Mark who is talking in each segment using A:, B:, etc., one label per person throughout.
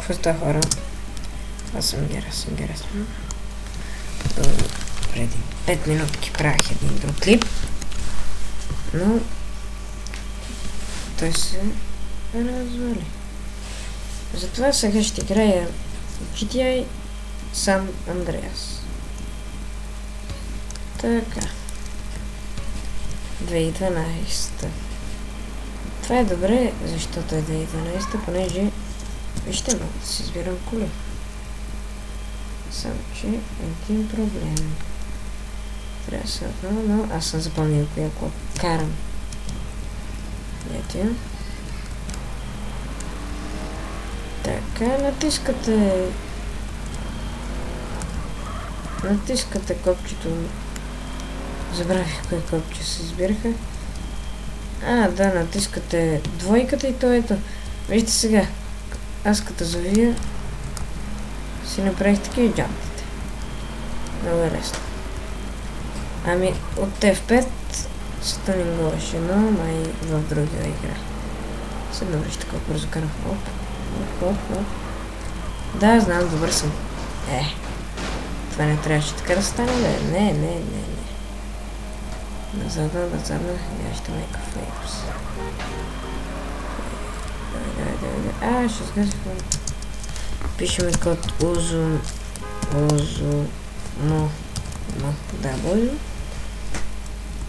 A: какво става, хора? Аз съм Гера. Преди 5 минутки правих един друг клип, но той се развали. Затова сега ще играя GTA San Andreas. Така. 2012. Това е добре, защото е 2012, понеже вижте, мога да си избирам коли. Само, че един проблем. Трябва да се отново, но аз съм запомнил коя кола карам. Ето. Така, натискате копчето. Забравих кое копче се избираха. Да, натискате двойката и то ето. Вижте сега. Аз като завия си направих такива джампите. Много е лесно. Ами от F5 се тънингуваше, но май в другия игра. Сега вижте колко бързо карам. Оп. Да, знам, добър съм. Това не трябваше така да стане, бе. Не. Назадна, я ще майка фейпс. Давай. Ще сгазих. Пишеме код Узум. W.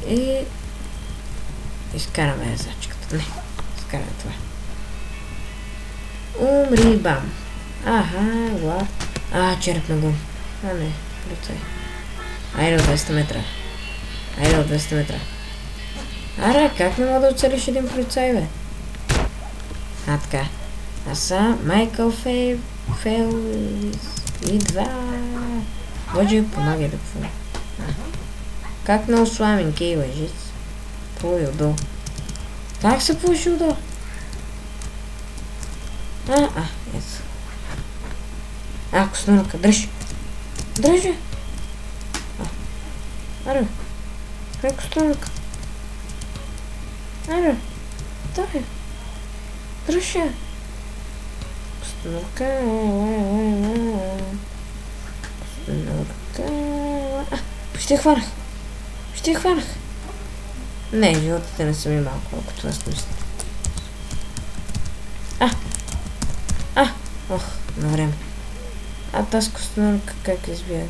A: И изкараме езачката. Не, изкараме това. Умри, бам. Череп на гум. Не, полицай. Айде от 200 метра. Аре, как не мога да оцелиш един полицай, бе? Така. Майкъл Фейлс идва. Боже, помагай да пфу. Как на осламенки, лъжиц? Плуй отдолу. Как се плуши отдолу? Ето. Коснурка, дръж. Дръжи. Аре. Коснурка. Аре. Дай. Дръжи. Коснурка. Почти хванах. Не, животите не са ми малко, ако това с мисля. На време. Тази костенурка как избия?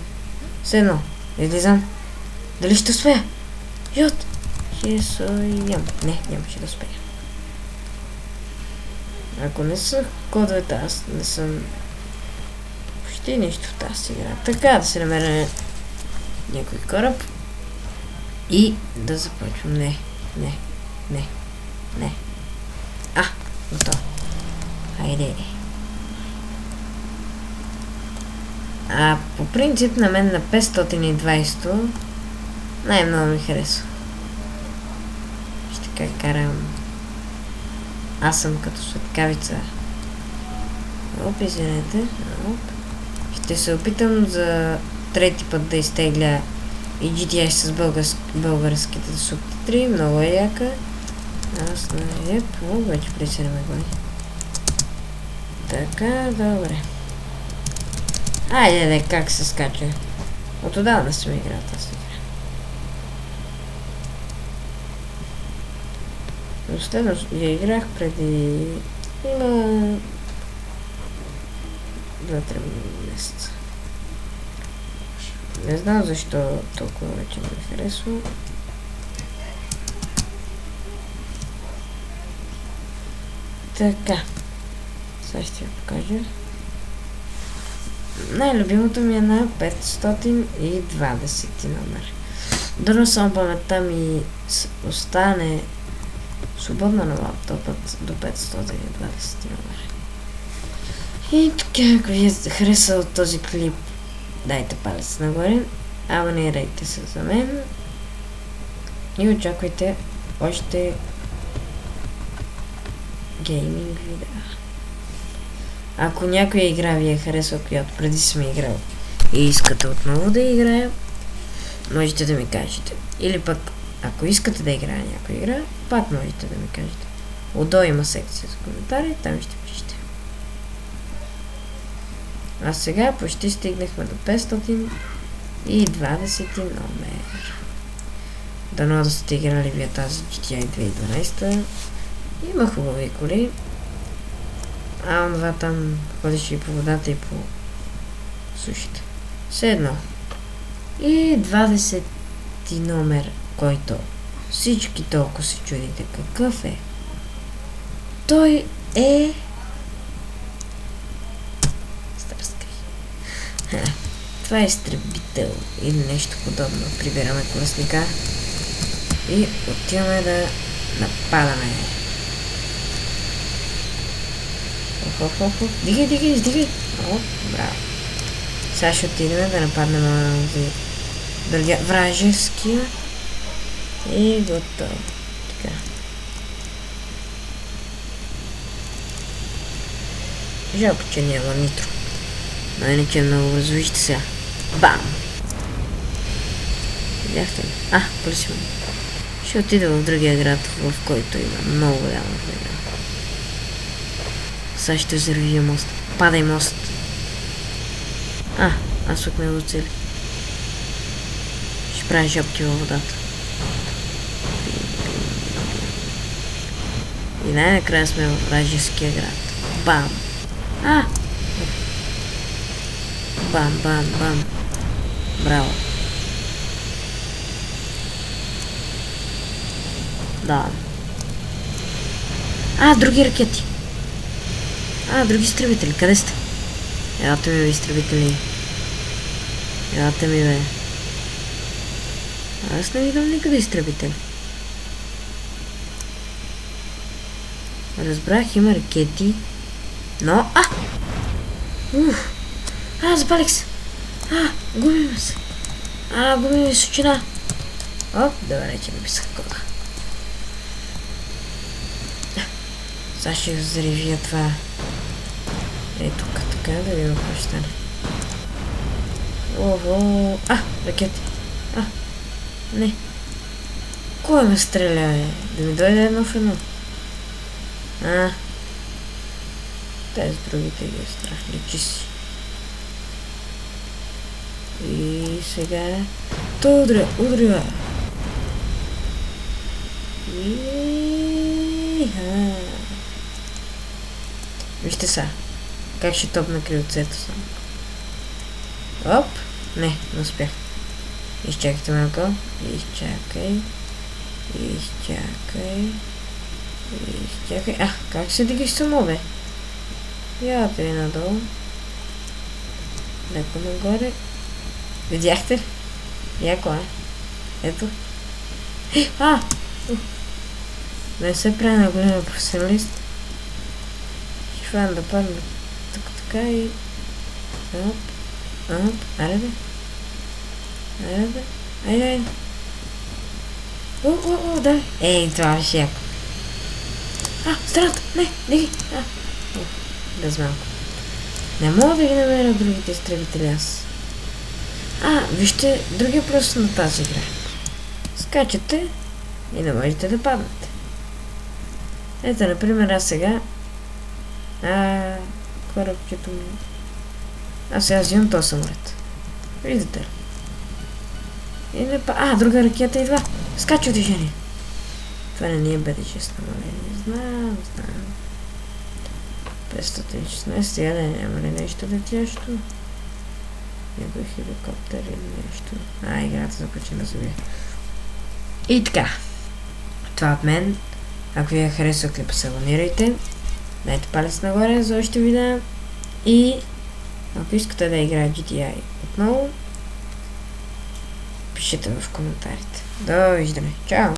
A: Седно, излизам. Дали ще успея? Не, нямаше да успея. Ако не са кодовете, аз не съм почти нищо в тази игра. Така, да се намеря някой кораб и да започвам. Не. Готово. Хайде. По принцип на мен на 520 най-много ми харесва. Ще карам. Аз съм като светкавица. Извинете. Ще се опитам за трети път да изтегля и GTA с българските субтитри. Много е яка. Аз много вече преди 7 години. Така, добре. Айде, как се скача. Отдавна съм играл тази игра. Последно я играх преди 2-3 месеца. Не знам защо толкова вече ми харесва. Така. Сега ще я покажа. Най-любимото ми е на 520 номер. Дано само паметта ми остане свободна на лаптопът до 520 номер. И така, ако ви е харесал този клип, дайте палец нагоре, абонирайте се за мен и очаквайте още гейминг видеа. Ако някоя игра ви е харесва, която преди съм играл и искате отново да играя, можете да ми кажете. Или пък, ако искате да играя някоя игра, пак можете да ми кажете. Отдолу има секция за коментари, там ще пишете. А сега почти стигнахме до 520 номер. Дано да сте играли вие тази GTA 2012. Има хубави коли. А онова там ходеше и по водата, и по сушите. Все едно. И 20 номер, който всички толкова се чудите какъв е. Той е... Това е изтребител или нещо подобно. Прибираме колесника и отиваме да нападаме. Дигай. О, браво. Сега ще отидем да нападнем другия вражеския и готово. Така. Жалко, че няма нитро. Но иначе е много бързо. Вижте сега. Бам! Видяхте ли? Полисима. Ще отида в другия град, в който има много голяма война. Сега ще взривия мост. Падай мост. Аз тук ме го цели. Ще правя жопки във водата. И най-накрая сме в вражеския град. Бам! Бам. Браво. Да. Други ракети. Други изтребители. Къде сте? Елате ми, бе, изтребители. Елате ми, бе. Аз не видам никъде изтребители. Разбрах, има ракети. Но... Запалих се. Губим се. Губим височина. Добре, че написах кода. Сега ще взривя това. Ето така, да видим какво ще стане. Ракети. Не. Кой ме стреля, бе? Да ми дойде едно в едно. Тези другите ги е страх. Личи си. И сега... Той удря. Вижте сега. Как ще топна крилцето само. Не успях. Изчакайте малко. Изчакай. Как се дигаш само, бе? Яте ви надолу. Леко нагоре. Видяхте ли? Яко е. Ето. Не се прави на голям професионалист. Ще фана да падна така и... Айде. Дай. Това беше яко. Страната! Не, ги. Без малко. Не мога да ги намеря другите изтребители аз. Вижте другия плюс на тази игра. Скачате и не можете да паднете. Ето, например, аз сега... корабчето ми... Аз сега взимам този самолет. Видите ли? И не друга ракета идва. Скача движение. Това не ни е БД-6 намаление. Знам. 516, сега да няма ли нещо летящо? Някой хеликоптер или нещо. Играта започна да се бие. И така. Това от мен. Ако ви е харесал клипа, се абонирайте. Дайте палец нагоре за още видеа. И ако искате да играе GTA отново, пишете в коментарите. Довиждане. Чао!